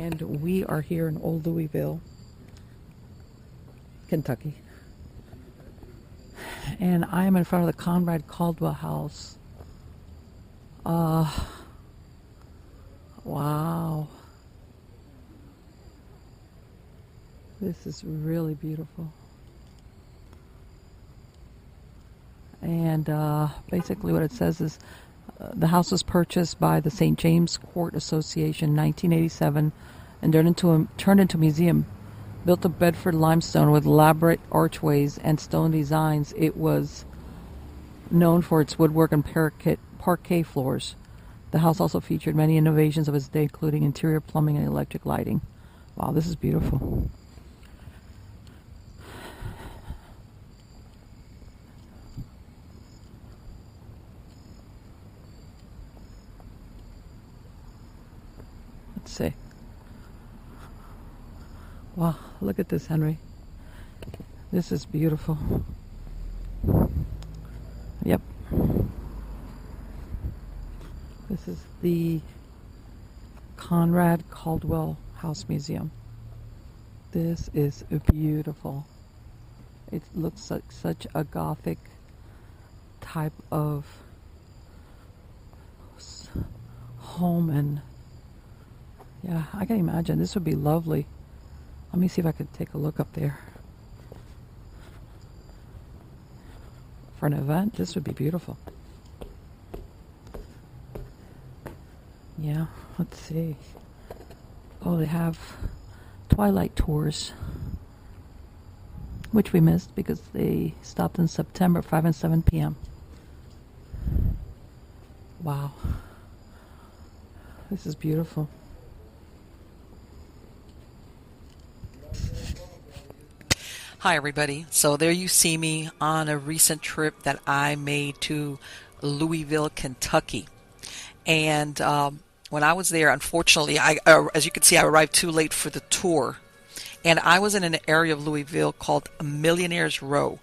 and we are here in Old Louisville, Kentucky. And I am in front of the Conrad Caldwell house. Wow. This is really beautiful. And basically what it says is the house was purchased by the St. James Court Association in 1987 and turned into a museum. Built of Bedford limestone with elaborate archways and stone designs, it was known for its woodwork and parquet floors. The house also featured many innovations of its day, including interior plumbing and electric lighting. Wow, this is beautiful. Let's see. Wow, look at this, Henry. This is beautiful. Yep. This is the Conrad Caldwell House Museum. This is beautiful. It looks like such a Gothic type of home, and yeah, I can imagine this would be lovely. Let me see if I could take a look up there. For an event, this would be beautiful. Yeah, let's see. Oh, they have twilight tours, which we missed because they stopped in September, 5 and 7 p.m. Wow. This is beautiful. Hi everybody. So there you see me on a recent trip that I made to Louisville, Kentucky. And when I was there, unfortunately, as you can see, I arrived too late for the tour. And I was in an area of Louisville called Millionaire's Row.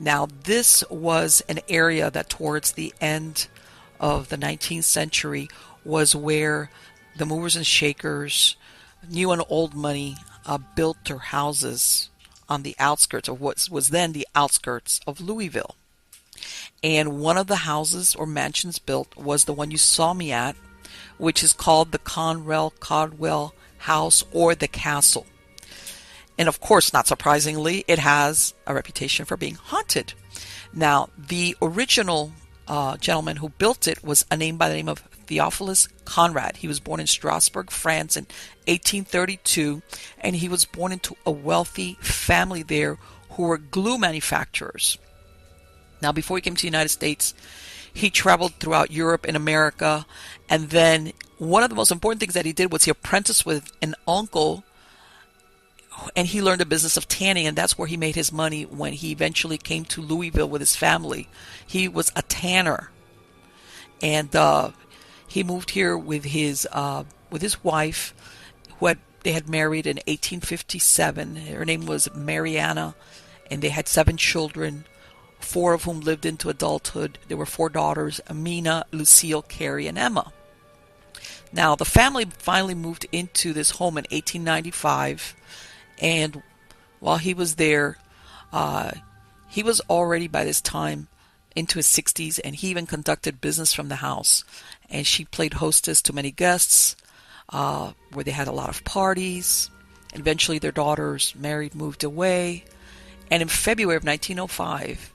Now, this was an area that towards the end of the 19th century was where the movers and shakers, new and old money, built their houses on the outskirts of what was then the outskirts of Louisville. And one of the houses or mansions built was the one you saw me at, which is called the Conrad Caldwell House or the Castle. And of course, not surprisingly, it has a reputation for being haunted. Now, the original gentleman who built it was a name by the name of Theophilus Conrad. He was born in Strasbourg, France in 1832, and he was born into a wealthy family there who were glue manufacturers. Now, before he came to the United States, he traveled throughout Europe and America, and then one of the most important things that he did was he apprenticed with an uncle, and he learned the business of tanning, and that's where he made his money when he eventually came to Louisville with his family. He was a tanner, and he moved here with his wife, they had married in 1857. Her name was Mariana, and they had 7 children, 4 of whom lived into adulthood. There were 4 daughters: Amina, Lucille, Carrie, and Emma. Now, the family finally moved into this home in 1895, and while he was there, he was already by this time into his 60s, and he even conducted business from the house. And she played hostess to many guests, where they had a lot of parties. And eventually their daughters married, moved away. And in February of 1905,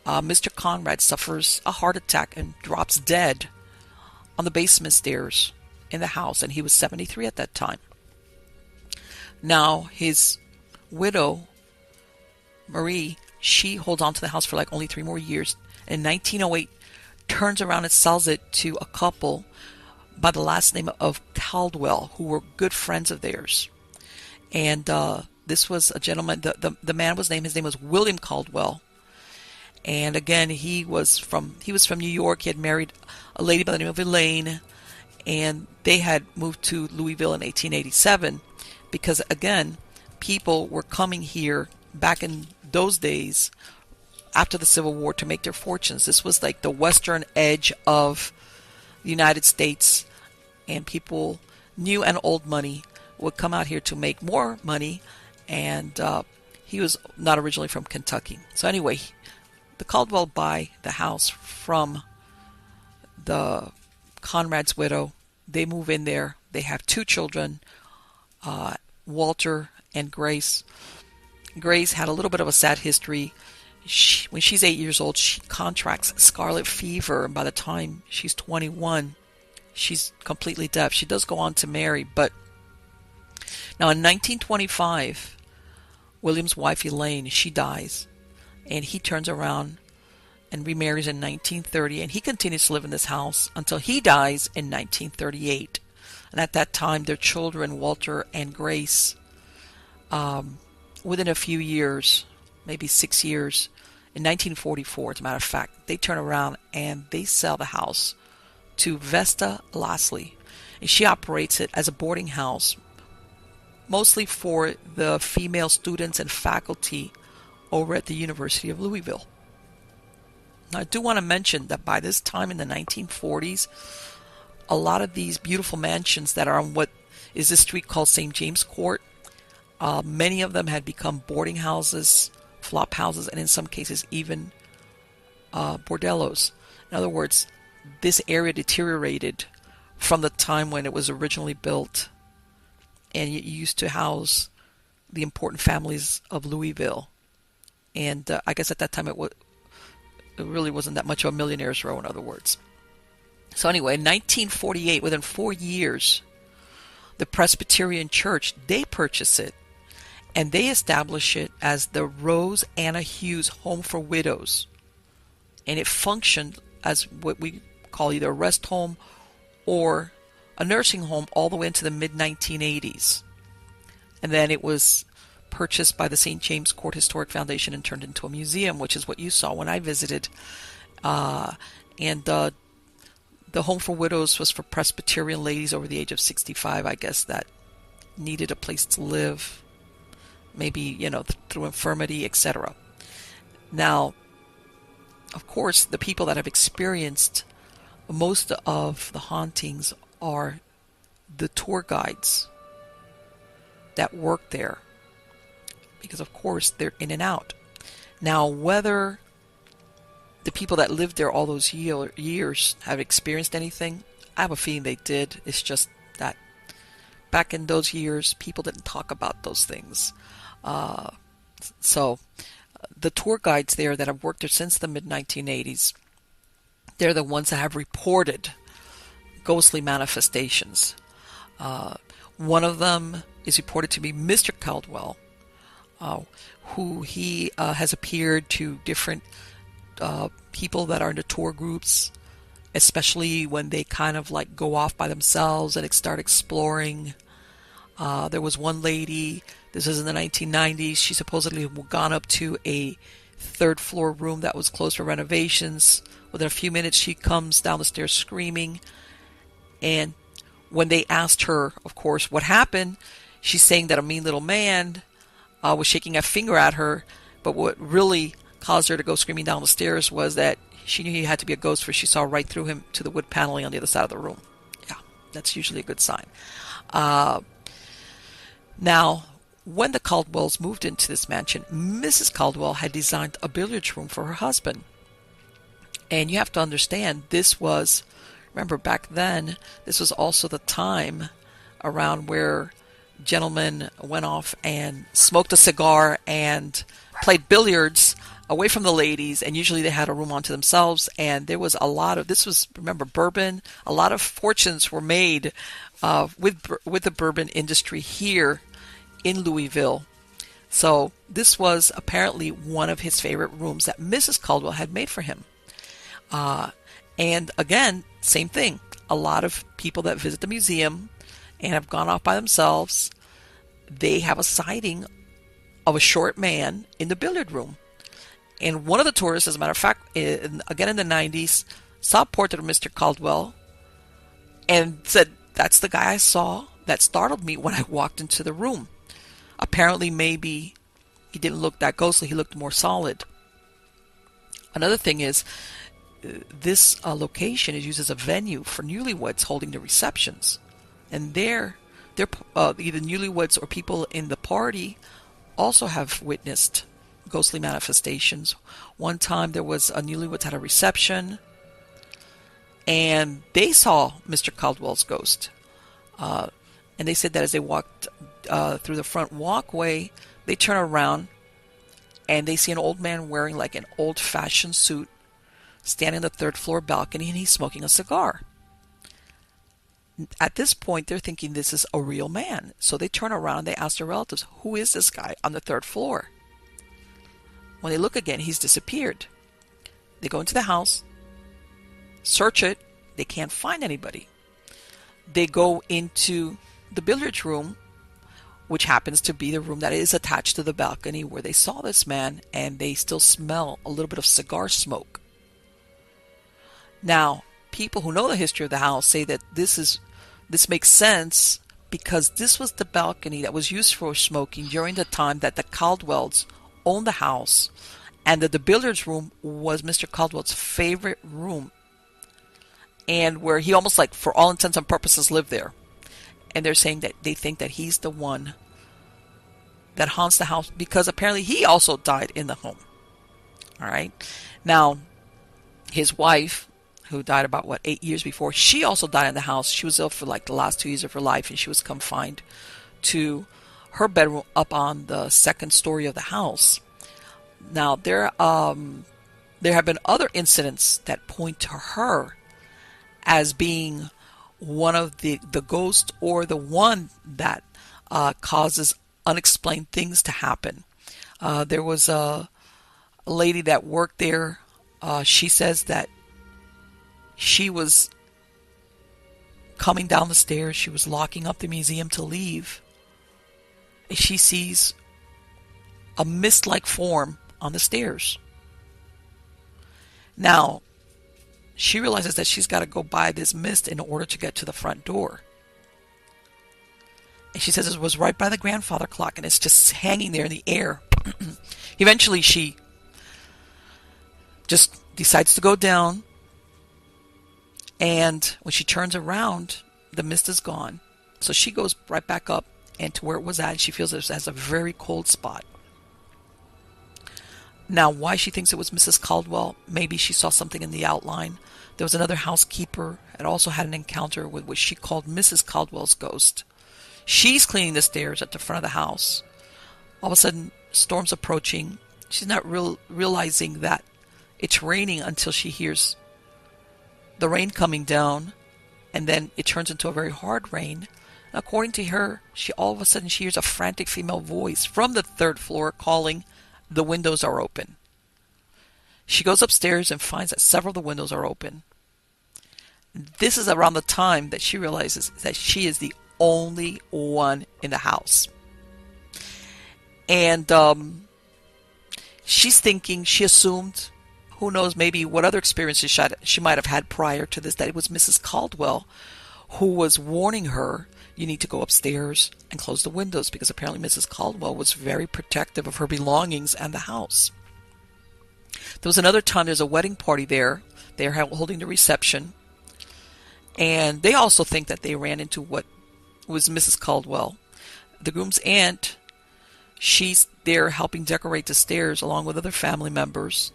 Mr. Conrad suffers a heart attack and drops dead on the basement stairs in the house. And he was 73 at that time. Now, his widow, Marie, she holds on to the house for like only 3 more years. In 1908, turns around and sells it to a couple by the last name of Caldwell, who were good friends of theirs. And this was a gentleman, the man was named, his name was William Caldwell. And again, he was from New York. He had married a lady by the name of Elaine, and they had moved to Louisville in 1887 because, again, people were coming here back in those days after the Civil War to make their fortunes. This was like the western edge of the United States, and people, new and old money, would come out here to make more money, and he was not originally from Kentucky. So anyway, the Caldwell buy the house from the Conrad's widow. They move in there. They have 2 children, Walter and Grace. Grace had a little bit of a sad history. When she's 8 years old, she contracts scarlet fever, and by the time she's 21, she's completely deaf. She does go on to marry, but now in 1925, William's wife Elaine, she dies, and he turns around and remarries in 1930, and he continues to live in this house until he dies in 1938. And at that time, their children, Walter and Grace, within a few years, maybe 6 years, in 1944, as a matter of fact, they turn around and they sell the house to Vesta Lasley. And she operates it as a boarding house, mostly for the female students and faculty over at the University of Louisville. Now, I do want to mention that by this time in the 1940s, a lot of these beautiful mansions that are on what is this street called St. James Court, many of them had become boarding houses, flop houses, and in some cases even bordellos. In other words, this area deteriorated from the time when it was originally built, and it used to house the important families of Louisville. And I guess at that time it really wasn't that much of a millionaire's row, in other words. So anyway, in 1948, within 4 years, the Presbyterian Church, they purchase it, and they establish it as the Rose Anna Hughes Home for Widows. And it functioned as what we call either a rest home or a nursing home all the way into the mid-1980s. And then it was purchased by the St. James Court Historic Foundation and turned into a museum, which is what you saw when I visited. And the Home for Widows was for Presbyterian ladies over the age of 65, I guess, that needed a place to live, maybe, through infirmity, etc. Now, of course, the people that have experienced most of the hauntings are the tour guides that work there, because, of course, they're in and out. Now, whether the people that lived there all those years have experienced anything, I have a feeling they did. It's just that back in those years, people didn't talk about those things. So the tour guides there that have worked there since the mid-1980s, they're the ones that have reported ghostly manifestations. One of them is reported to be Mr. Caldwell, who he has appeared to different people that are into tour groups, especially when they kind of like go off by themselves and start exploring. There was one lady, this is in the 1990s, she supposedly had gone up to a 3rd floor room that was closed for renovations. Within a few minutes, she comes down the stairs screaming. And when they asked her, of course, what happened, she's saying that a mean little man was shaking a finger at her. But what really caused her to go screaming down the stairs was that she knew he had to be a ghost, for she saw right through him to the wood paneling on the other side of the room. Yeah, that's usually a good sign. Now, when the Caldwells moved into this mansion, Mrs. Caldwell had designed a billiards room for her husband. And you have to understand, this was, remember back then, this was also the time around where gentlemen went off and smoked a cigar and played billiards away from the ladies, and usually they had a room onto themselves. And there was a lot of, this was, remember, bourbon, a lot of fortunes were made with the bourbon industry here in Louisville. So this was apparently one of his favorite rooms that Mrs. Caldwell had made for him. And again, same thing. A lot of people that visit the museum and have gone off by themselves, they have a sighting of a short man in the billiard room. And one of the tourists, as a matter of fact, again in the 90s, saw a portrait of Mr. Caldwell and said, "That's the guy I saw that startled me when I walked into the room." Apparently, maybe he didn't look that ghostly. He looked more solid. Another thing is, this location is used as a venue for newlyweds holding the receptions. And there, they're either newlyweds or people in the party also have witnessed ghostly manifestations. One time there was a newlyweds at a reception, and they saw Mr. Caldwell's ghost. And they said that as they walked through the front walkway, they turn around and they see an old man wearing like an old-fashioned suit standing on the third floor balcony, and he's smoking a cigar. At this point, they're thinking this is a real man. So they turn around and they ask their relatives, who is this guy on the third floor? When they look again, he's disappeared. They go into the house, search it, they can't find anybody. They go into the billiards room, which happens to be the room that is attached to the balcony where they saw this man, and they still smell a little bit of cigar smoke. Now, people who know the history of the house say that this makes sense because this was the balcony that was used for smoking during the time that the Caldwells owned the house, and that the billiards room was Mr. Caldwell's favorite room, and where he almost, like, for all intents and purposes, lived there. And they're saying that they think that he's the one that haunts the house because apparently he also died in the home. All right. Now, his wife, who died about 8 years before, she also died in the house. She was ill for like the last 2 years of her life, and she was confined to her bedroom up on the second story of the house. Now, there have been other incidents that point to her as being one of the ghost, or the one that causes unexplained things to happen. There was a lady that worked there. She says that she was coming down the stairs. She was locking up the museum to leave. She sees a mist-like form on the stairs. Now, she realizes that she's got to go by this mist in order to get to the front door. And she says it was right by the grandfather clock, and it's just hanging there in the air. Eventually, she just decides to go down, and when she turns around, the mist is gone. So she goes right back up and to where it was at, and she feels it has a very cold spot. Now, why she thinks it was Mrs. Caldwell, maybe she saw something in the outline. There was another housekeeper that also had an encounter with what she called Mrs. Caldwell's ghost. She's cleaning the stairs at the front of the house. All of a sudden, storm's approaching. She's not realizing that it's raining until she hears the rain coming down, and then it turns into a very hard rain. According to her, all of a sudden she hears a frantic female voice from the third floor calling, "The windows are open." She goes upstairs and finds that several of the windows are open. This is around the time that she realizes that she is the only one in the house. And she's thinking, she assumed, who knows, maybe what other experiences she might have had prior to this, that it was Mrs. Caldwell who was warning her, you need to go upstairs and close the windows, because apparently Mrs. Caldwell was very protective of her belongings and the house. There was another time, there's a wedding party there. They're holding the reception. And they also think that they ran into what was Mrs. Caldwell. The groom's aunt, she's there helping decorate the stairs along with other family members.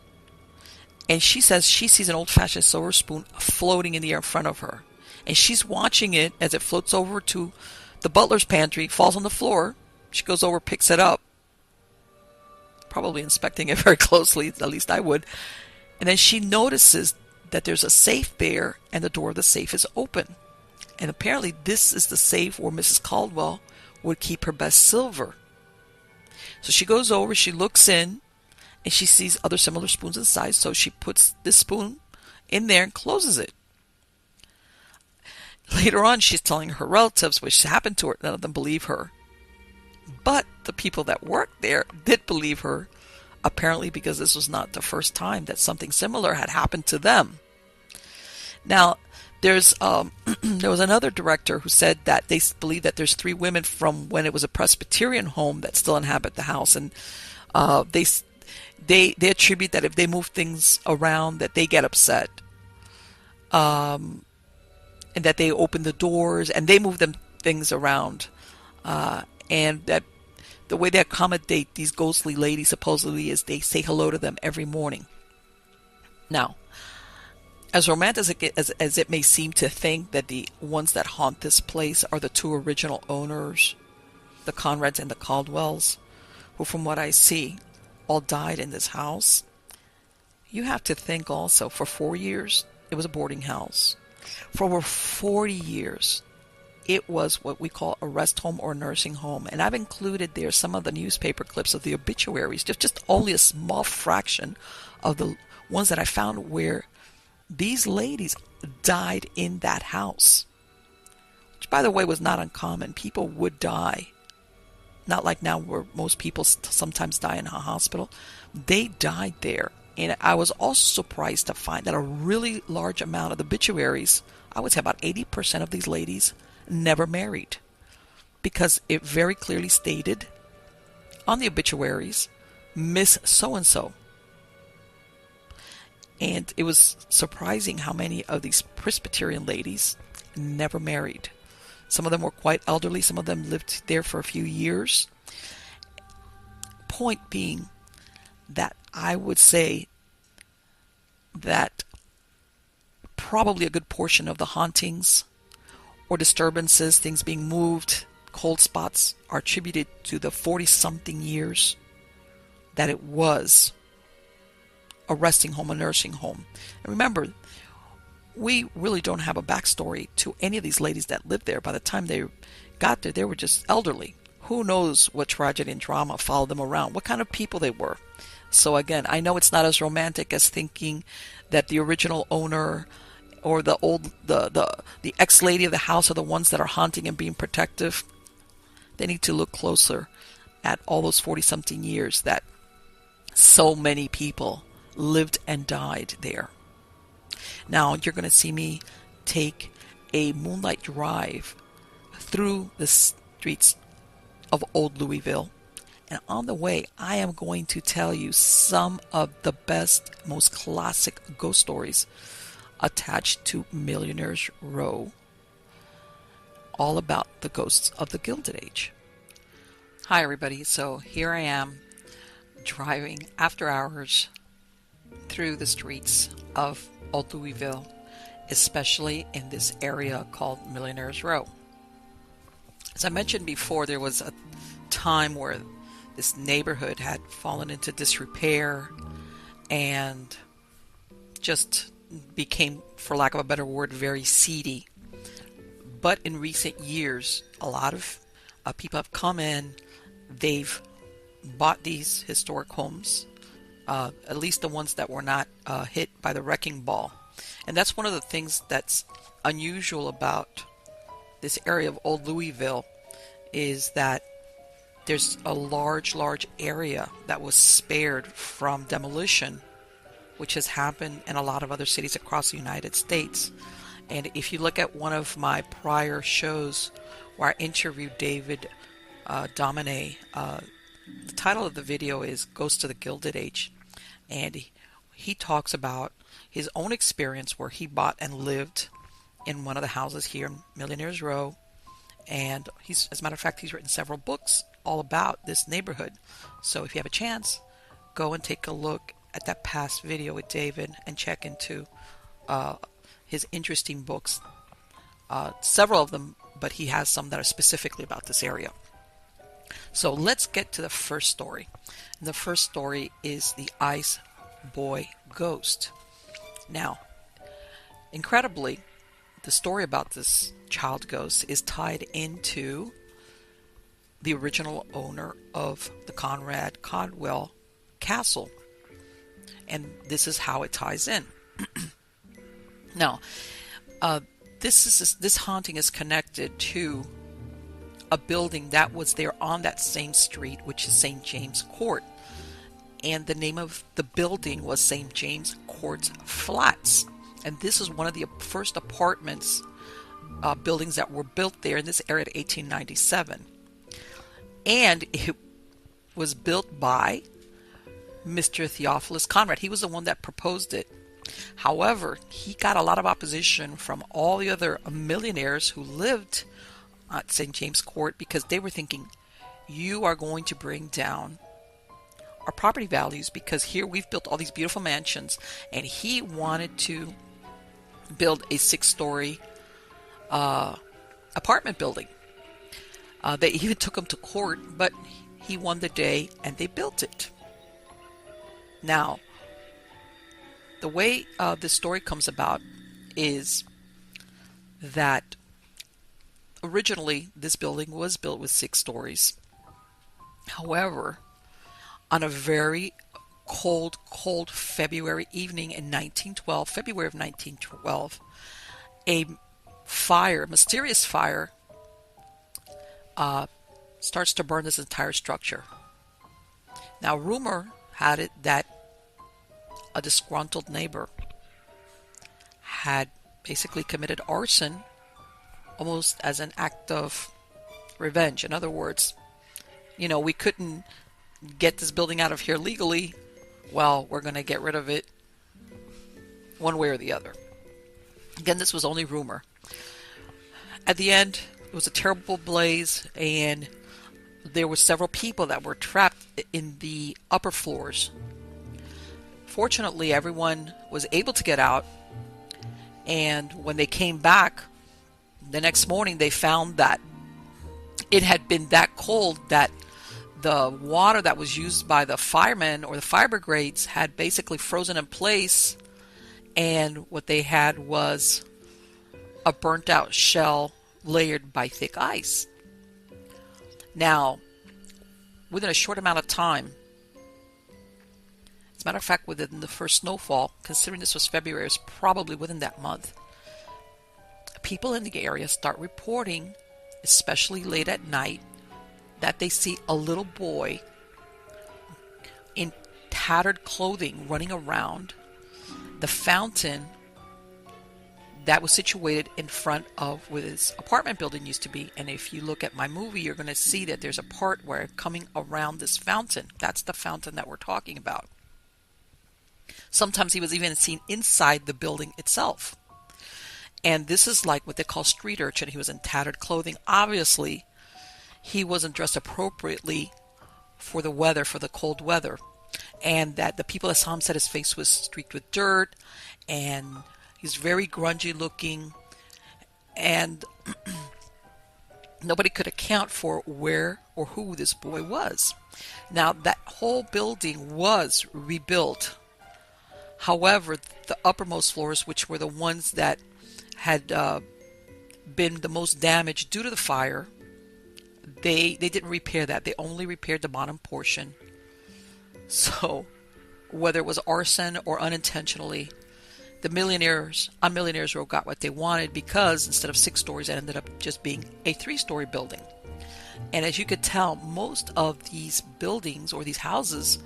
And she says she sees an old-fashioned silver spoon floating in the air in front of her. And she's watching it as it floats over to the butler's pantry, falls on the floor. She goes over, picks it up, probably inspecting it very closely, at least I would. And then she notices that there's a safe there, and the door of the safe is open. And apparently this is the safe where Mrs. Caldwell would keep her best silver. So she goes over, she looks in, and she sees other similar spoons inside, so she puts this spoon in there and closes it. Later on, she's telling her relatives what happened to her. None of them believe her. But the people that worked there did believe her, apparently because this was not the first time that something similar had happened to them. Now, there was another director who said that they believe that there's 3 women from when it was a Presbyterian home that still inhabit the house, and they attribute that if they move things around, that they get upset, and that they open the doors and they move things around. And that the way they accommodate these ghostly ladies supposedly is they say hello to them every morning. Now, as romantic as it may seem to think that the ones that haunt this place are the two original owners, the Conrads and the Caldwells, who from what I see all died in this house, you have to think also for 4 years it was a boarding house. For over 40 years it was what we call a rest home or nursing home. And I've included there some of the newspaper clips of the obituaries, just only a small fraction of the ones that I found where these ladies died in that house. Which, by the way, was not uncommon. People would die. Not like now where most people sometimes die in a hospital. They died there. And I was also surprised to find that a really large amount of the obituaries, I would say about 80% of these ladies, never married, because it very clearly stated on the obituaries, Miss So-and-so. And it was surprising how many of these Presbyterian ladies never married. Some of them were quite elderly. Some of them lived there for a few years. Point being that I would say that probably a good portion of the hauntings or disturbances, things being moved, cold spots, are attributed to the 40-something years that it was a resting home, a nursing home. And remember, we really don't have a backstory to any of these ladies that lived there. By the time they got there, they were just elderly. Who knows what tragedy and drama followed them around, what kind of people they were. So again, I know it's not as romantic as thinking that the original owner or the ex-lady of the house are the ones that are haunting and being protective. They need to look closer at all those 40-something years that so many people lived and died there. Now you're going to see me take a moonlight drive through the streets of Old Louisville. And on the way, I am going to tell you some of the best, most classic ghost stories attached to Millionaire's Row, all about the ghosts of the Gilded Age. Hi everybody, so here I am driving after hours through the streets of Old Louisville, especially in this area called Millionaire's Row. As I mentioned before, there was a time where this neighborhood had fallen into disrepair and just became, for lack of a better word, very seedy. But in recent years, a lot of people have come in, they've bought these historic homes, at least the ones that were not hit by the wrecking ball. And that's one of the things that's unusual about this area of Old Louisville, is that there's a large area that was spared from demolition, which has happened in a lot of other cities across the United States. And if you look at one of my prior shows where I interviewed David Domine, the title of the video is Ghost of the Gilded Age. And he talks about his own experience where he bought and lived in one of the houses here in Millionaire's Row. And as a matter of fact, he's written several books all about this neighborhood. So if you have a chance, go and take a look at that past video with David and check into his interesting books. Several of them, but he has some that are specifically about this area. So let's get to the first story. And the first story is the Ice Boy Ghost. Now, incredibly, the story about this child ghost is tied into the original owner of the Conrad Caldwell Castle. And this is how it ties in. Now, this haunting is connected to a building that was there on that same street, which is St. James Court. And the name of the building was St. James Court Flats. And this is one of the first apartments buildings that were built there in this area in 1897. And it was built by Mr. Theophilus Conrad. He was the one that proposed it. However, he got a lot of opposition from all the other millionaires who lived at St. James Court because they were thinking, you are going to bring down our property values because here we've built all these beautiful mansions, and he wanted to build a 6-story apartment building. They even took him to court, but he won the day and they built it. Now, the way this story comes about is that originally this building was built with 6 stories. However, on a very cold February evening in February of 1912, a mysterious fire, starts to burn this entire structure. Now, rumor had it that a disgruntled neighbor had basically committed arson almost as an act of revenge. In other words, we couldn't get this building out of here legally. Well, we're going to get rid of it one way or the other. Again, this was only rumor. At the end, it was a terrible blaze, and there were several people that were trapped in the upper floors. Fortunately, everyone was able to get out, and when they came back the next morning, they found that it had been that cold that the water that was used by the firemen or the fire brigades had basically frozen in place, and what they had was a burnt out shell layered by thick ice. Now, within a short amount of time, as a matter of fact, within the first snowfall, considering this was February, it was probably within that month, people in the area start reporting, especially late at night, that they see a little boy in tattered clothing running around the fountain that was situated in front of where his apartment building used to be. And if you look at my movie, you're going to see that there's a part where coming around this fountain, that's the fountain that we're talking about. Sometimes he was even seen inside the building itself. And this is like what they call street urchin. He was in tattered clothing. Obviously, he wasn't dressed appropriately for the weather, for the cold weather. And that the people that saw him said his face was streaked with dirt, and he's very grungy looking, and nobody could account for where or who this boy was. Now, that whole building was rebuilt. However, the uppermost floors, which were the ones that had been the most damaged due to the fire, they didn't repair that. They only repaired the bottom portion. So, whether it was arson or unintentionally, the millionaires on Millionaires Row got what they wanted, because instead of 6 stories, it ended up just being a 3-story building. And as you could tell, most of these buildings or these houses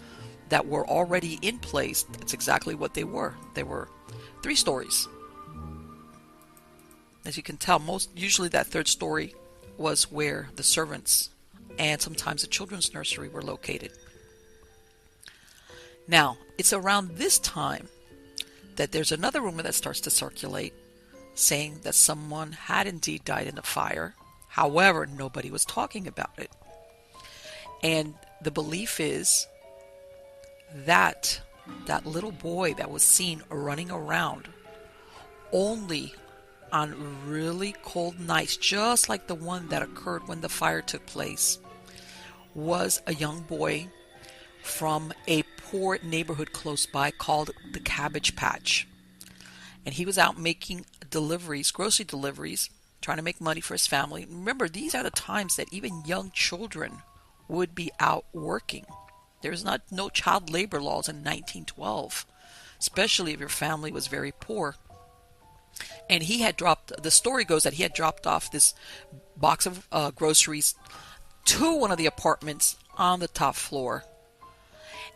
that were already in place, that's exactly what they were. They were 3 stories. As you can tell, usually that 3rd story was where the servants and sometimes the children's nursery were located. Now, it's around this time that there's another rumor that starts to circulate saying that someone had indeed died in the fire. However, nobody was talking about it. And the belief is that that little boy that was seen running around only on really cold nights, just like the one that occurred when the fire took place, was a young boy from a poor neighborhood close by called the Cabbage Patch. And he was out making deliveries, grocery deliveries, trying to make money for his family. Remember, these are the times that even young children would be out working. There's no child labor laws in 1912, especially if your family was very poor. And the story goes that he had dropped off this box of groceries to one of the apartments on the top floor.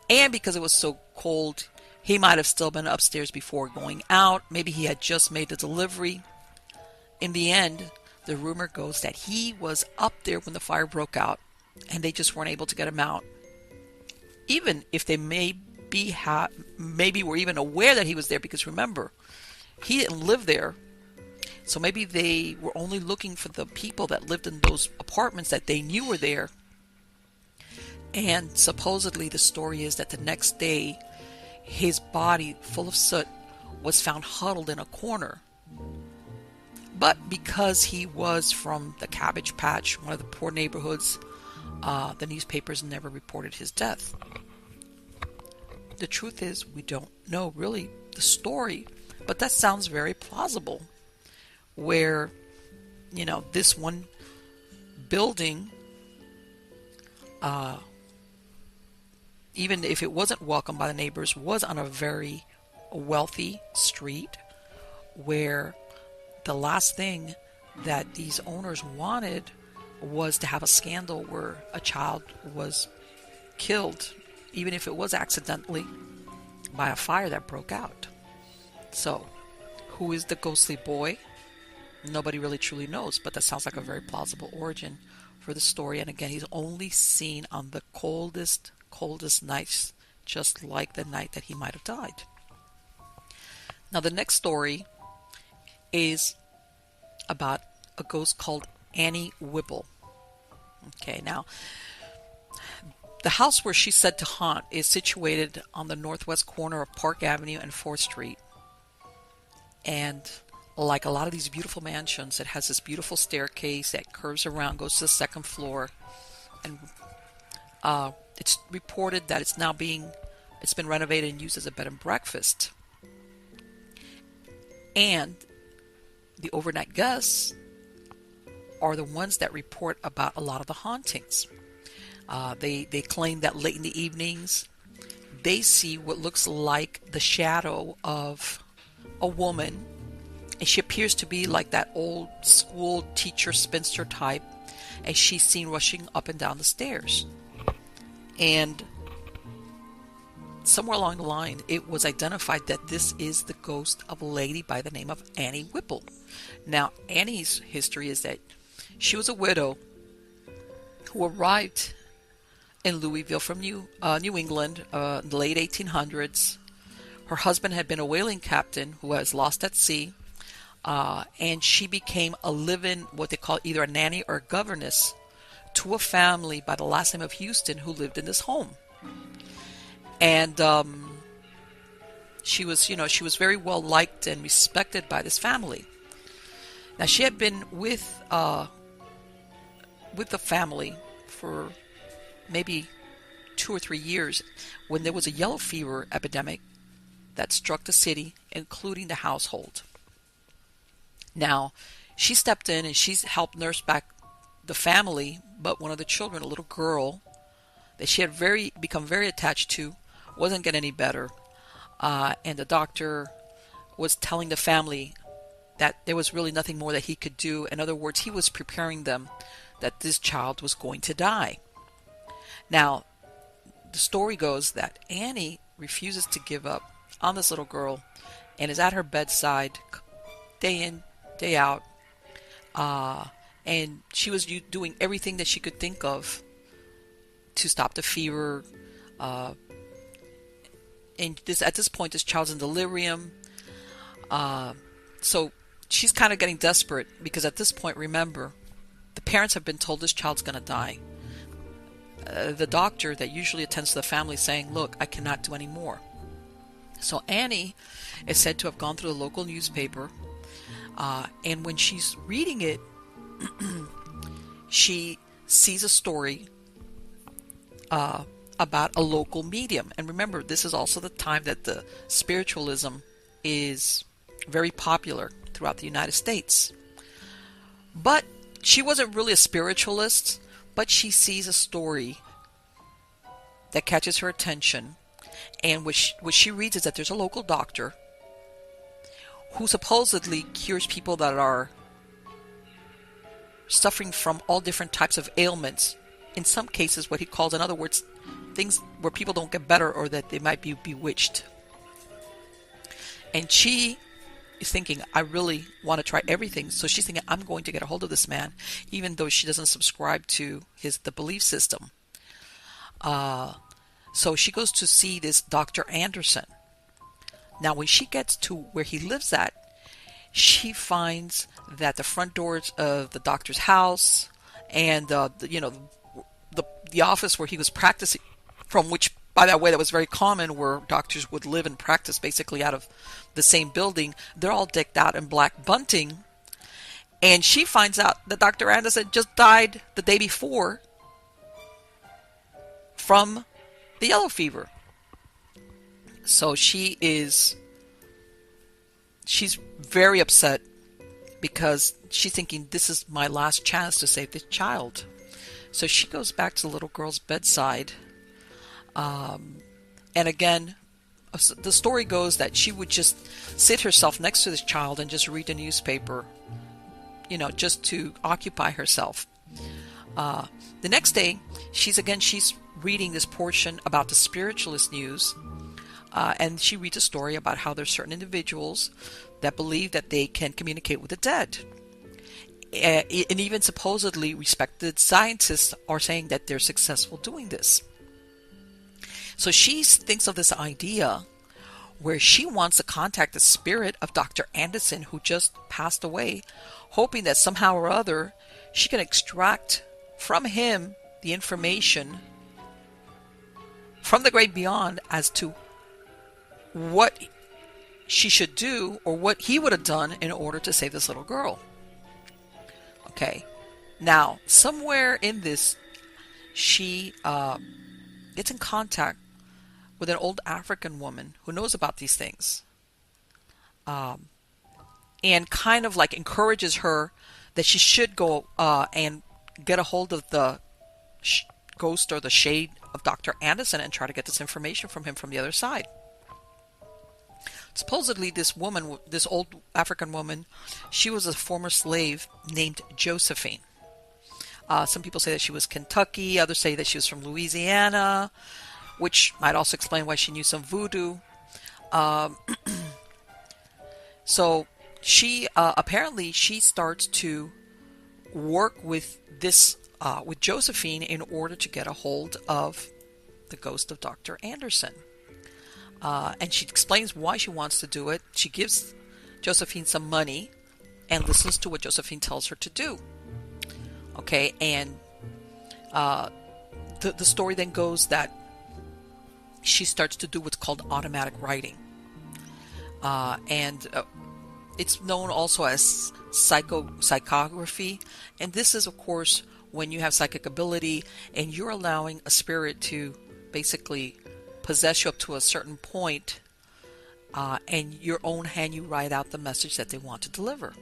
And because it was so cold, he might have still been upstairs before going out. Maybe he had just made the delivery. In the end, the rumor goes that he was up there when the fire broke out, and they just weren't able to get him out. Even if they maybe were even aware that he was there, because remember, he didn't live there. So maybe they were only looking for the people that lived in those apartments that they knew were there. And supposedly the story is that the next day, his body, full of soot, was found huddled in a corner. But because he was from the Cabbage Patch, one of the poor neighborhoods, the newspapers never reported his death. The truth is, we don't know really the story, but that sounds very plausible. Where, this one building, even if it wasn't welcomed by the neighbors, was on a very wealthy street where the last thing that these owners wanted was to have a scandal where a child was killed, even if it was accidentally, by a fire that broke out. So, who is the ghostly boy? Nobody really truly knows, but that sounds like a very plausible origin for the story. And again, he's only seen on the coldest nights, just like the night that he might have died. Now, the next story is about a ghost called Annie Whipple. Okay, now, the house where she's said to haunt is situated on the northwest corner of Park Avenue and 4th Street. And like a lot of these beautiful mansions, it has this beautiful staircase that curves around, goes to the second floor. And it's reported that it's been renovated and used as a bed and breakfast. And the overnight guests are the ones that report about a lot of the hauntings. They claim that late in the evenings, they see what looks like the shadow of a woman. And she appears to be like that old school teacher spinster type. And she's seen rushing up and down the stairs. And somewhere along the line, it was identified that this is the ghost of a lady by the name of Annie Whipple. Now, Annie's history is that she was a widow who arrived in Louisville from New England in the late 1800s. Her husband had been a whaling captain who was lost at sea, and she became a live-in, what they call either a nanny or a governess, to a family by the last name of Houston who lived in this home. And she was very well liked and respected by this family. Now, she had been with the family for maybe 2 or 3 years when there was a yellow fever epidemic that struck the city, including the household. Now, she stepped in and she's helped nurse back the family, but one of the children, a little girl that she had become very attached to, wasn't getting any better. And the doctor was telling the family that there was really nothing more that he could do. In other words, he was preparing them that this child was going to die. Now, the story goes that Annie refuses to give up on this little girl and is at her bedside day in, day out. And she was doing everything that she could think of to stop the fever. And at this point, this child's in delirium. So she's kind of getting desperate because at this point, remember, the parents have been told this child's going to die. The doctor that usually attends to the family saying, look, I cannot do any more. So Annie is said to have gone through the local newspaper. And when she's reading it, she sees a story about a local medium. And remember, this is also the time that the spiritualism is very popular throughout the United States. But she wasn't really a spiritualist, but she sees a story that catches her attention. And what she reads is that there's a local doctor who supposedly cures people that are suffering from all different types of ailments. In some cases, what he calls, in other words, things where people don't get better or that they might be bewitched. And she is thinking, I really want to try everything. So she's thinking, I'm going to get a hold of this man, even though she doesn't subscribe to the belief system. So she goes to see this Dr. Anderson. Now, when she gets to where he lives at, she finds that the front doors of the doctor's house and the office where he was practicing from, which by that way that was very common, where doctors would live and practice basically out of the same building, they're all decked out in black bunting. And she finds out that Dr. Anderson just died the day before from the yellow fever. So she's very upset because she's thinking, this is my last chance to save this child. So she goes back to the little girl's bedside. And again, the story goes that she would just sit herself next to this child and just read the newspaper, just to occupy herself. The next day, she's reading this portion about the spiritualist news. And she reads a story about how there's certain individuals that believe that they can communicate with the dead. And even supposedly respected scientists are saying that they're successful doing this. So she thinks of this idea where she wants to contact the spirit of Dr. Anderson, who just passed away, hoping that somehow or other she can extract from him the information from the great beyond as to what she should do or what he would have done in order to save this little girl. Okay, now somewhere in this, she gets in contact with an old African woman who knows about these things, and kind of like encourages her that she should go and get a hold of the ghost or the shade of Dr. Anderson and try to get this information from him from the other side. Supposedly this woman, this old African woman, she was a former slave named Josephine. Some people say that she was Kentucky, others say that she was from Louisiana, which might also explain why she knew some voodoo. So she apparently she starts to work with this with Josephine in order to get a hold of the ghost of Dr. Anderson. And she explains why she wants to do it. She gives Josephine some money and listens to what Josephine tells her to do. Okay, and the story then goes that she starts to do what's called automatic writing. And it's known also as psychography. And this is, of course, when you have psychic ability and you're allowing a spirit to basically possess you up to a certain point, and your own hand you write out the message that they want to deliver.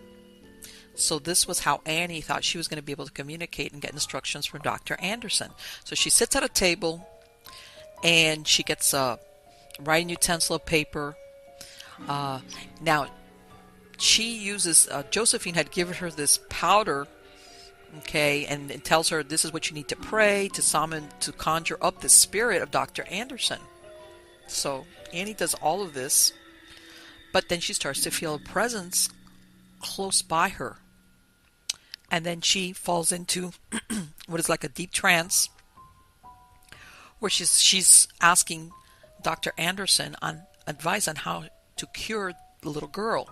So this was how Annie thought she was going to be able to communicate and get instructions from Dr. Anderson. So she sits at a table and she gets a writing utensil of paper. Now she uses Josephine had given her this powder, okay, and it tells her this is what you need to pray to summon, to conjure up the spirit of Dr. Anderson. So Annie does all of this, but then she starts to feel a presence close by her. And then she falls into what is like a deep trance, where she's asking Dr. Anderson on advice on how to cure the little girl.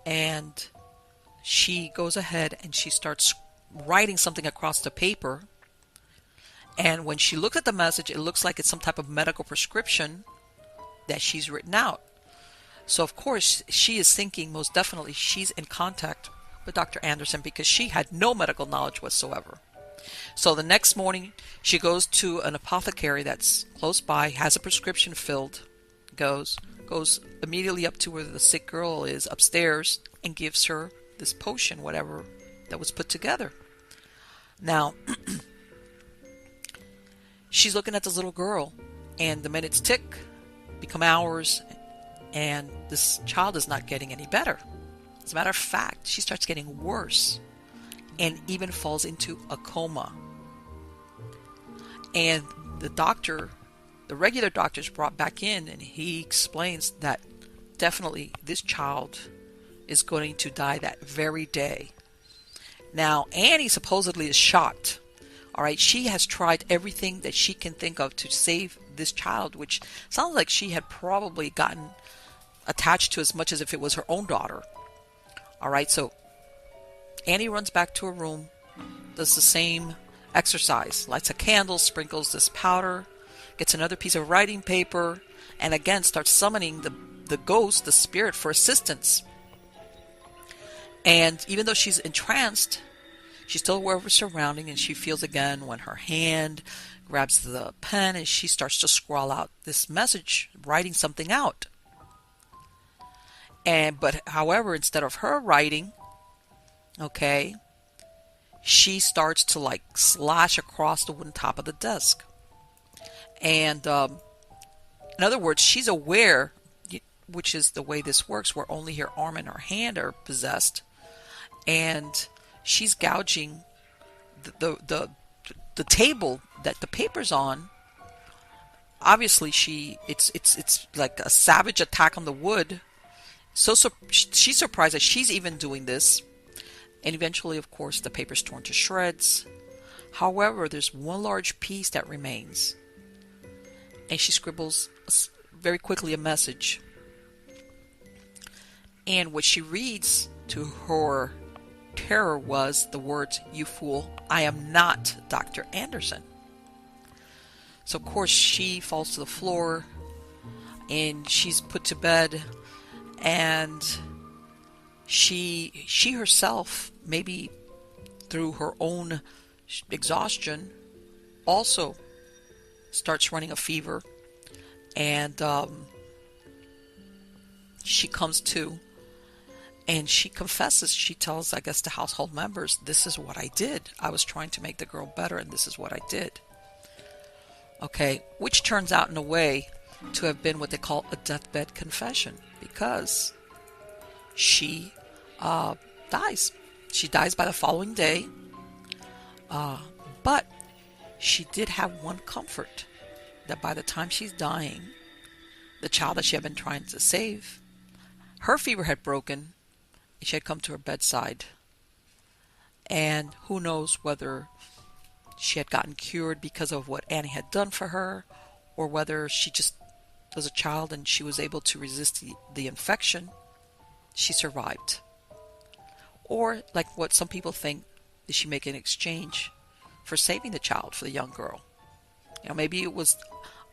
And she goes ahead and she starts writing something across the paper. And when she looks at the message, it looks like it's some type of medical prescription that she's written out. So, of course, she is thinking most definitely she's in contact with Dr. Anderson because she had no medical knowledge whatsoever. So the next morning, she goes to an apothecary that's close by, has a prescription filled, goes immediately up to where the sick girl is upstairs and gives her this potion, whatever that was put together. Now, she's looking at this little girl, and the minutes tick, become hours, and this child is not getting any better. As a matter of fact, she starts getting worse and even falls into a coma. And the regular doctor is brought back in, and he explains that definitely this child is going to die that very day. Now, Annie supposedly is shocked. All right, she has tried everything that she can think of to save this child, which sounds like she had probably gotten attached to as much as if it was her own daughter. All right, so Annie runs back to her room, does the same exercise, lights a candle, sprinkles this powder, gets another piece of writing paper, and again starts summoning the ghost, the spirit, for assistance. And even though she's entranced, she's still aware of her surrounding, and she feels again when her hand grabs the pen and she starts to scrawl out this message, writing something out. But however, instead of her writing, okay, she starts to like slash across the wooden top of the desk. And in other words, she's aware, which is the way this works, where only her arm and her hand are possessed, and she's gouging the table that the paper's on. Obviously, it's like a savage attack on the wood. So she's surprised that she's even doing this, and eventually, of course, the paper's torn to shreds. However, there's one large piece that remains, and she scribbles very quickly a message. And what she reads to her terror was the words, "You fool, I am not Dr. Anderson." So of course she falls to the floor and she's put to bed, and she herself, maybe through her own exhaustion, also starts running a fever, and she comes to. And she confesses, she tells, I guess, the household members, "This is what I did. I was trying to make the girl better, and this is what I did." Okay, which turns out in a way to have been what they call a deathbed confession, because she dies. She dies by the following day, but she did have one comfort, that by the time she's dying, the child that she had been trying to save, her fever had broken, she had come to her bedside, and who knows whether she had gotten cured because of what Annie had done for her, or whether she just was a child and she was able to resist the infection. She survived. Or, like what some people think, did she make an exchange for saving the child, for the young girl? Maybe it was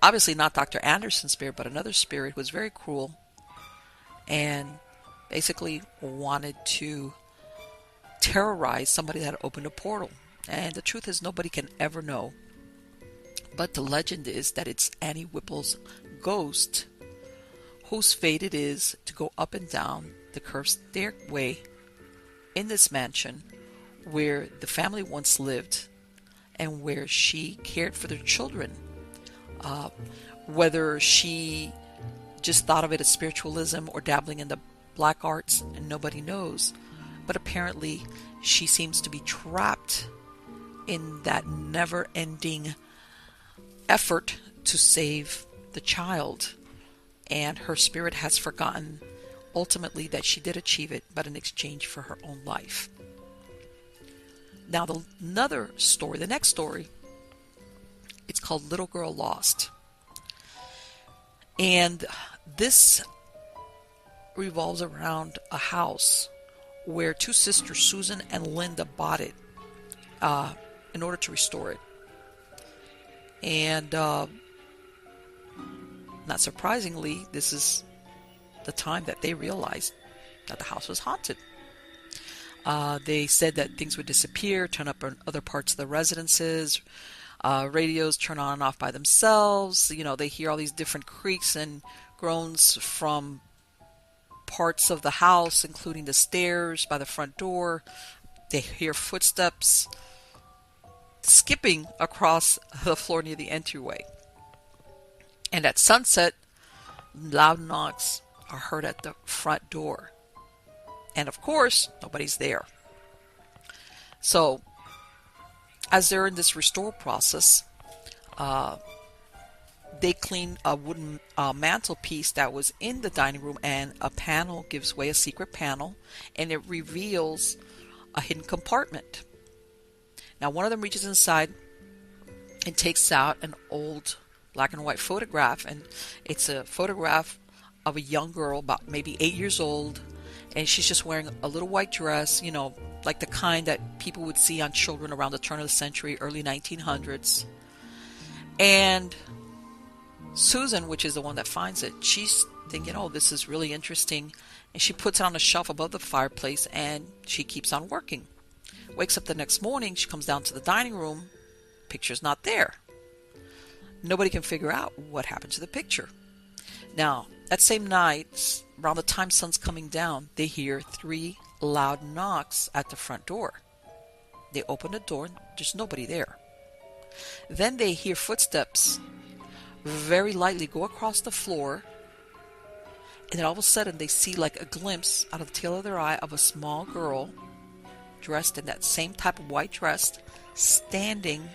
obviously not Dr. Anderson's spirit, but another spirit who was very cruel and basically wanted to terrorize somebody that had opened a portal. And the truth is, nobody can ever know. But the legend is that it's Annie Whipple's ghost, whose fate it is to go up and down the curved stairway in this mansion where the family once lived and where she cared for their children. Whether she just thought of it as spiritualism or dabbling in the black arts, and nobody knows. But apparently she seems to be trapped in that never-ending effort to save the child, and her spirit has forgotten ultimately that she did achieve it, but in exchange for her own life. Now the next story, it's called Little Girl Lost, and this revolves around a house where two sisters, Susan and Linda, bought it in order to restore it. And not surprisingly, this is the time that they realized that the house was haunted. They said that things would disappear, turn up in other parts of the residences, radios turn on and off by themselves. They hear all these different creaks and groans from parts of the house, including the stairs by the front door. They hear footsteps skipping across the floor near the entryway. And at sunset, loud knocks are heard at the front door. And of course, nobody's there. So, as they're in this restore process, they clean a wooden mantelpiece that was in the dining room, and a panel gives way, a secret panel, and it reveals a hidden compartment. Now, one of them reaches inside and takes out an old black and white photograph, and it's a photograph of a young girl, about maybe 8 years old, and she's just wearing a little white dress, like the kind that people would see on children around the turn of the century, early 1900s. And Susan, which is the one that finds it, she's thinking, oh, this is really interesting. And she puts it on a shelf above the fireplace, and she keeps on working. Wakes up the next morning, she comes down to the dining room, picture's not there. Nobody can figure out what happened to the picture. Now, that same night, around the time sun's coming down, they hear 3 loud knocks at the front door. They open the door, and there's nobody there. Then they hear footsteps very lightly go across the floor, and then all of a sudden they see like a glimpse out of the tail of their eye of a small girl dressed in that same type of white dress, standing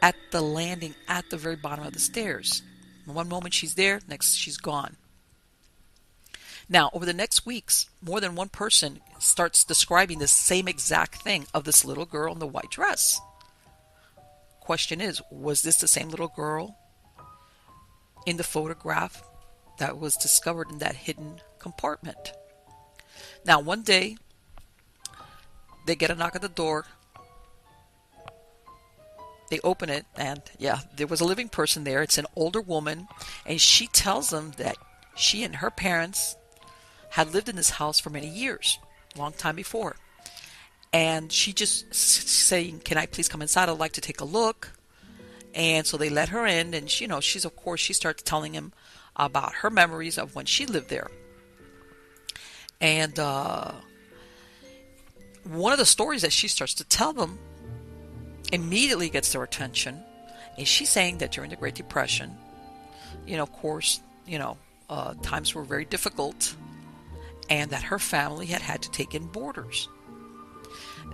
at the landing at the very bottom of the stairs. One moment she's there, next she's gone. Now, over the next weeks, more than one person starts describing the same exact thing of this little girl in the white dress. Question is, was this the same little girl in the photograph that was discovered in that hidden compartment? Now, one day, they get a knock at the door. They open it, and yeah, there was a living person there. It's an older woman, and she tells them that she and her parents had lived in this house for many years, a long time before. And she just saying, can I please come inside? I'd like to take a look. And so they let her in, and she starts telling him about her memories of when she lived there. And one of the stories that she starts to tell them immediately gets their attention. And she's saying that during the Great Depression, times were very difficult, and that her family had to take in boarders.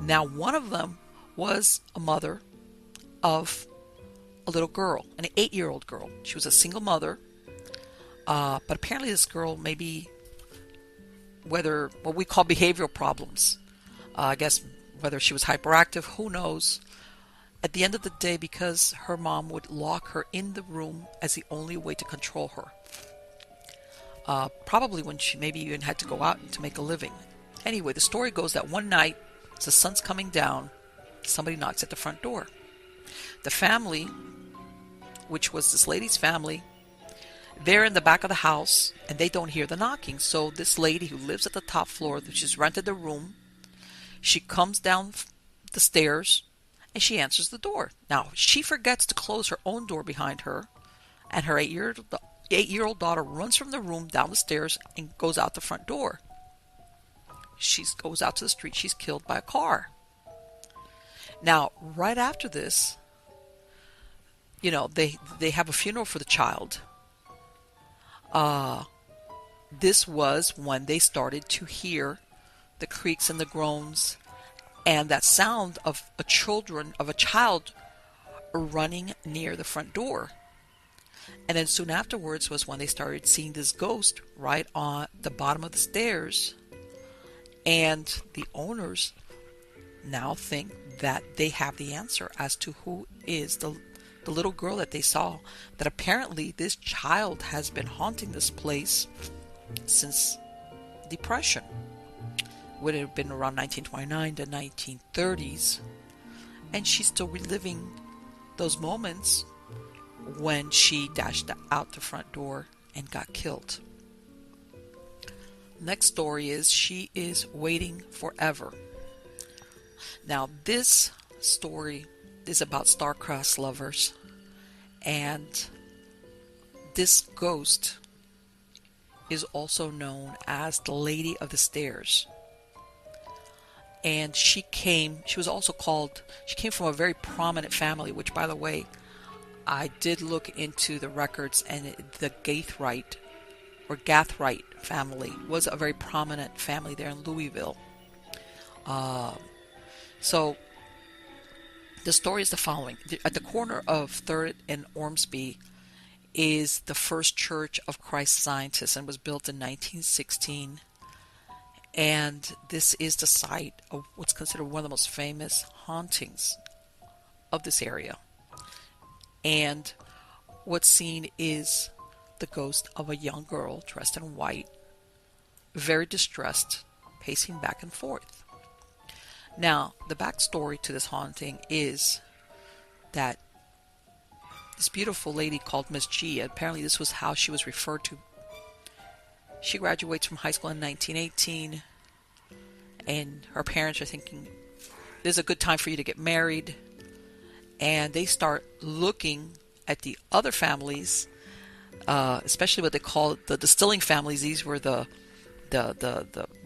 Now, one of them was a mother of a little girl, an 8-year-old girl. She was a single mother, but apparently this girl maybe whether what we call behavioral problems. I guess whether she was hyperactive, who knows. At the end of the day, because her mom would lock her in the room as the only way to control her. Probably when she maybe even had to go out to make a living. Anyway, the story goes that one night, as the sun's coming down, somebody knocks at the front door. The family, which was this lady's family, they're in the back of the house, and they don't hear the knocking. So this lady who lives at the top floor, she's rented the room, she comes down the stairs, and she answers the door. Now, she forgets to close her own door behind her, and her 8-year-old daughter runs from the room down the stairs and goes out the front door. She goes out to the street. She's killed by a car. Now, right after this, they have a funeral for the child. This was when they started to hear the creaks and the groans and that sound of a child running near the front door. And then soon afterwards was when they started seeing this ghost right on the bottom of the stairs. And the owners now think that they have the answer as to who is the little girl that they saw. That apparently this child has been haunting this place since Depression. Would have been around 1929 to 1930s. And she's still reliving those moments when she dashed out the front door and got killed. Next story is She is Waiting Forever. Now this story is about star-crossed lovers, and this ghost is also known as the Lady of the Stairs. And she came from a very prominent family, which, by the way, I did look into the records, and the Gaithrite family was a very prominent family there in Louisville. So the story is the following. At the corner of 3rd and Ormsby is the First Church of Christ Scientists, and was built in 1916. And this is the site of what's considered one of the most famous hauntings of this area. And what's seen is the ghost of a young girl dressed in white, very distressed, pacing back and forth. Now, the backstory to this haunting is that this beautiful lady called Miss G, apparently this was how she was referred to. She graduates from high school in 1918, and her parents are thinking, this is a good time for you to get married. And they start looking at the other families, especially what they call the distilling families. These were the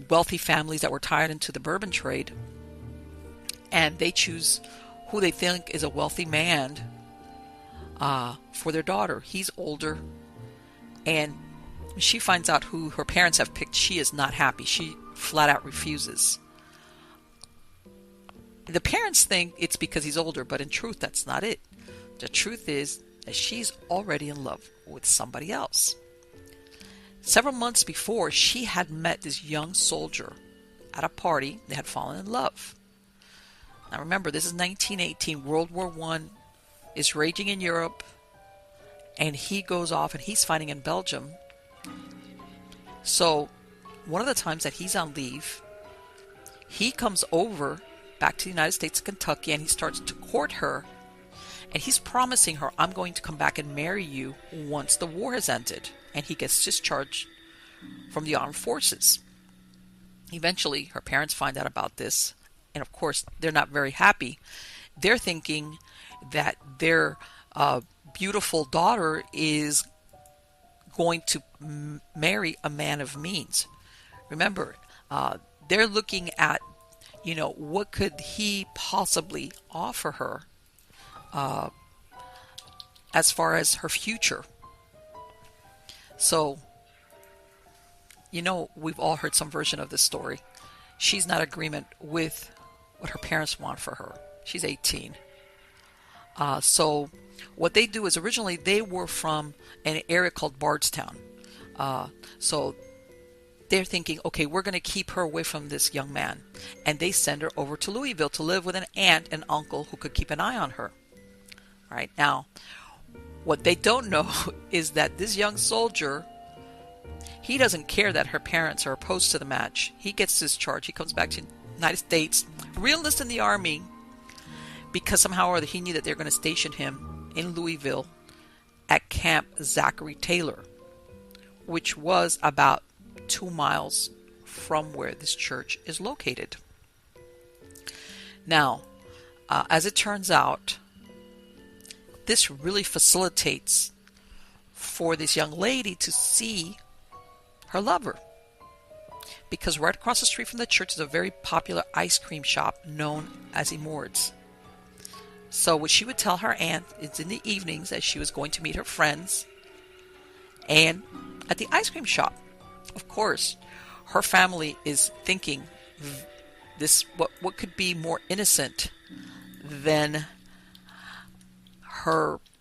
wealthy families that were tied into the bourbon trade. And they choose who they think is a wealthy man for their daughter. He's older, and when she finds out who her parents have picked, she is not happy. She flat out refuses. The parents think it's because he's older, but in truth, that's not it. The truth is that she's already in love with somebody else. Several months before, she had met this young soldier at a party. They had fallen in love. Now remember, this is 1918. World War I is raging in Europe, and he goes off and he's fighting in Belgium. So one of the times that he's on leave, he comes over back to the United States, Kentucky, and he starts to court her. And he's promising her, I'm going to come back and marry you once the war has ended. And he gets discharged from the armed forces. Eventually, her parents find out about this. And of course, they're not very happy. They're thinking that their beautiful daughter is going to marry a man of means. Remember, they're looking at, what could he possibly offer her as far as her future. So, we've all heard some version of this story. She's not in agreement with what her parents want for her. She's 18. So what they do is, originally they were from an area called Bardstown. So they're thinking, okay, we're going to keep her away from this young man. And they send her over to Louisville to live with an aunt and uncle who could keep an eye on her. Right now, what they don't know is that this young soldier, he doesn't care that her parents are opposed to the match. He gets discharged. He comes back to the United States, re-enlists in the army, because somehow or other he knew that they're going to station him in Louisville at Camp Zachary Taylor, which was about 2 miles from where this church is located. Now, as it turns out, this really facilitates for this young lady to see her lover, because right across the street from the church is a very popular ice cream shop known as Imord's. So what she would tell her aunt is in the evenings that she was going to meet her friends, and at the ice cream shop, of course, her family is thinking, this what could be more innocent than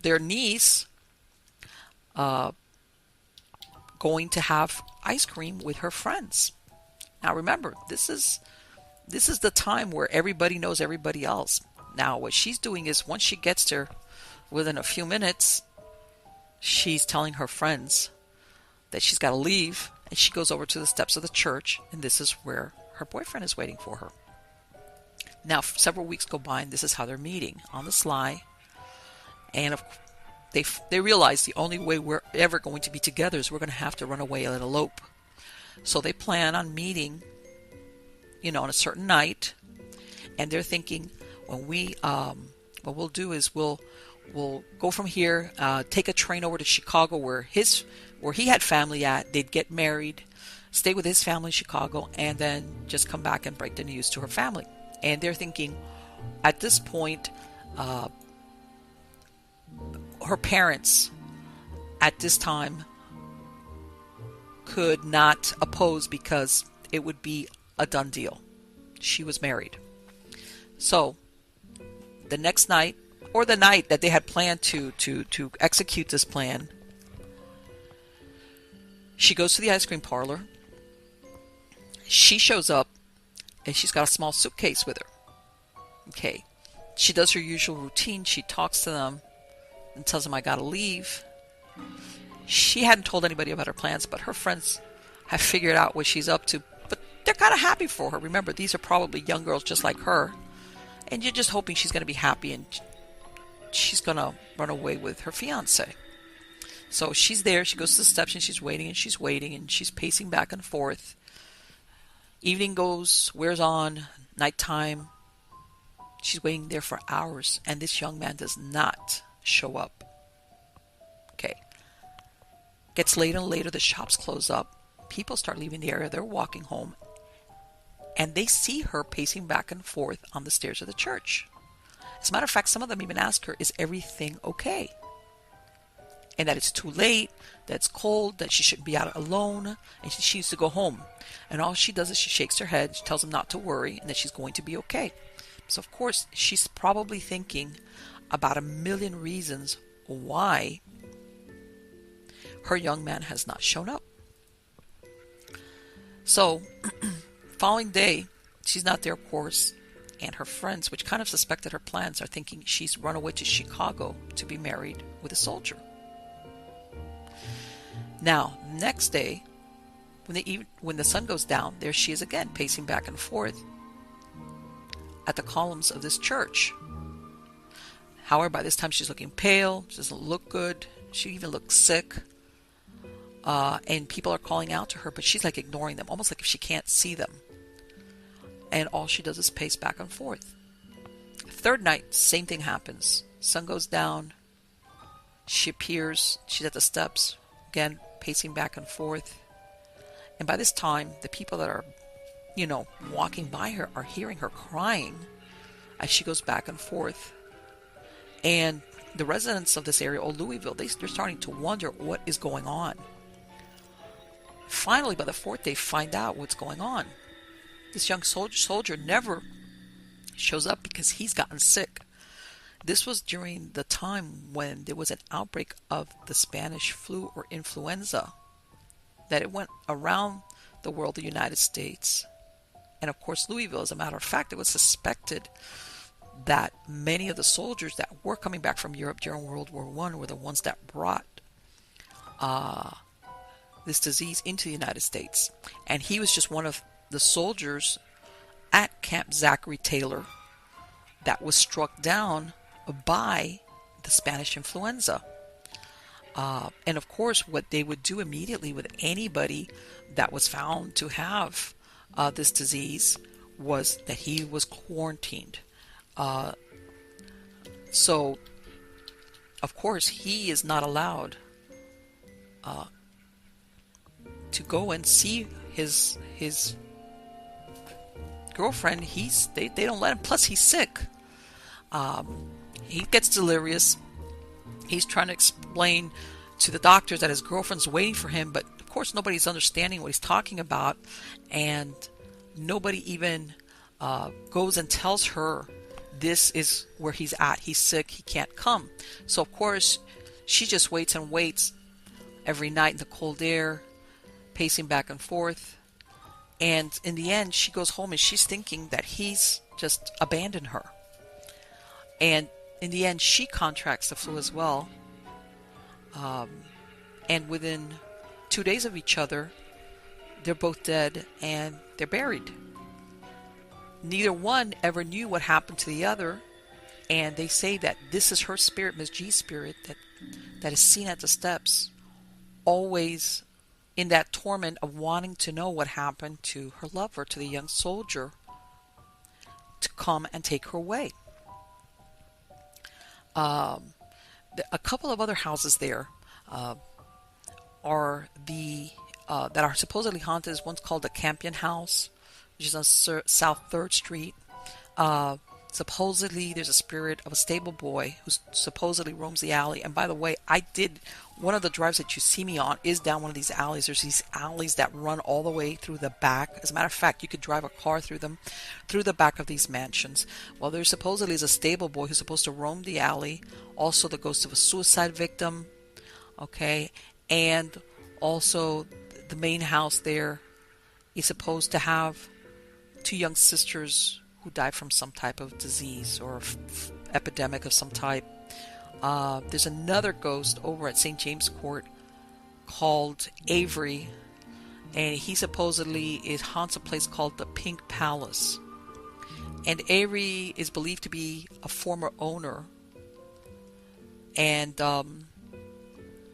their niece going to have ice cream with her friends. Now remember, this is the time where everybody knows everybody else. Now what she's doing is, once she gets there, within a few minutes, she's telling her friends that she's got to leave, and she goes over to the steps of the church, and this is where her boyfriend is waiting for her. Now several weeks go by, and this is how they're meeting on the sly. And they realize the only way we're ever going to be together is we're going to have to run away and elope. So they plan on meeting, on a certain night, and they're thinking, what we'll do is we'll go from here, take a train over to Chicago where he had family at. They'd get married, stay with his family in Chicago, and then just come back and break the news to her family. And they're thinking, at this point, her parents at this time could not oppose, because it would be a done deal. She was married. So the next night, or the night that they had planned to execute this plan, she goes to the ice cream parlor. She shows up, and she's got a small suitcase with her. Okay. She does her usual routine. She talks to them and tells them, I gotta leave. She hadn't told anybody about her plans, but her friends have figured out what she's up to, but they're kind of happy for her. Remember, these are probably young girls just like her, and you're just hoping she's going to be happy and she's going to run away with her fiance. So she's there, she goes to the steps, and she's waiting, and she's pacing back and forth. Evening wears on, nighttime. She's waiting there for hours, and this young man does not show up. Okay. Gets later and later, the shops close up. People start leaving the area, they're walking home, and they see her pacing back and forth on the stairs of the church. As a matter of fact, some of them even ask her, is everything okay? And that it's too late, that it's cold, that she shouldn't be out alone, and she needs to go home. And all she does is she shakes her head, she tells them not to worry, and that she's going to be okay. So of course, she's probably thinking about a million reasons why her young man has not shown up. So, following day, she's not there, of course, and her friends, which kind of suspected her plans, are thinking she's run away to Chicago to be married with a soldier. Now, next day, when the sun goes down, there she is again, pacing back and forth at the columns of this church. However, by this time she's looking pale, she doesn't look good, she even looks sick, and people are calling out to her, but she's like ignoring them, almost like if she can't see them. And all she does is pace back and forth. Third night, same thing happens. Sun goes down, she appears, she's at the steps, again, pacing back and forth. And by this time, the people that are, walking by her are hearing her crying as she goes back and forth. And the residents of this area, Old Louisville, they're starting to wonder what is going on. Finally, by the fourth, they find out what's going on. This young soldier never shows up because he's gotten sick. This was during the time when there was an outbreak of the Spanish flu or influenza, that it went around the world, the United States. And of course, Louisville, as a matter of fact, it was suspected that many of the soldiers that were coming back from Europe during World War I were the ones that brought this disease into the United States. And he was just one of the soldiers at Camp Zachary Taylor that was struck down by the Spanish influenza. And of course, what they would do immediately with anybody that was found to have this disease was that he was quarantined. So, of course, he is not allowed to go and see his girlfriend. They don't let him. Plus, he's sick. He gets delirious. He's trying to explain to the doctors that his girlfriend's waiting for him, but of course nobody's understanding what he's talking about, and nobody even goes and tells her this is where he's at. He's sick. He can't come. So of course she just waits and waits every night in the cold air, pacing back and forth. And in the end, she goes home and she's thinking that he's just abandoned her. And in the end, she contracts the flu as well. And within 2 days of each other, they're both dead and they're buried. Neither one ever knew what happened to the other. And they say that this is her spirit, Miss G's spirit, that is seen at the steps, always in that torment of wanting to know what happened to her lover, to the young soldier, to come and take her away. A couple of other houses there are that are supposedly haunted. One's called the Campion House, which is on South 3rd Street. Supposedly there's a spirit of a stable boy who supposedly roams the alley. And by the way, one of the drives that you see me on is down one of these alleys. There's these alleys that run all the way through the back. As a matter of fact, you could drive a car through them, through the back of these mansions. Well, there supposedly is a stable boy who's supposed to roam the alley. Also the ghost of a suicide victim. Okay. And also the main house there is supposed to have two young sisters who died from some type of disease or epidemic of some type. There's another ghost over at St. James Court called Avery, and he supposedly haunts a place called the Pink Palace. And Avery is believed to be a former owner, and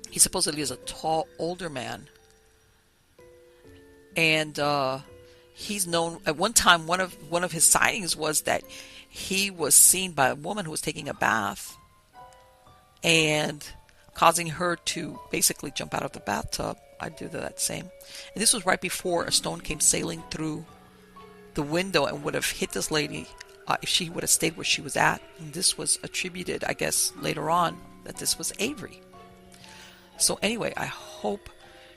he supposedly is a tall, older man. And he's known at one time. One of his sightings was that he was seen by a woman who was taking a bath, and causing her to basically jump out of the bathtub. I do that same. And this was right before a stone came sailing through the window and would have hit this lady if she would have stayed where she was at. And this was attributed, I guess, later on that this was Avery. So anyway, I hope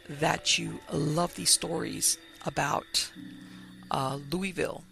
that you love these stories about Louisville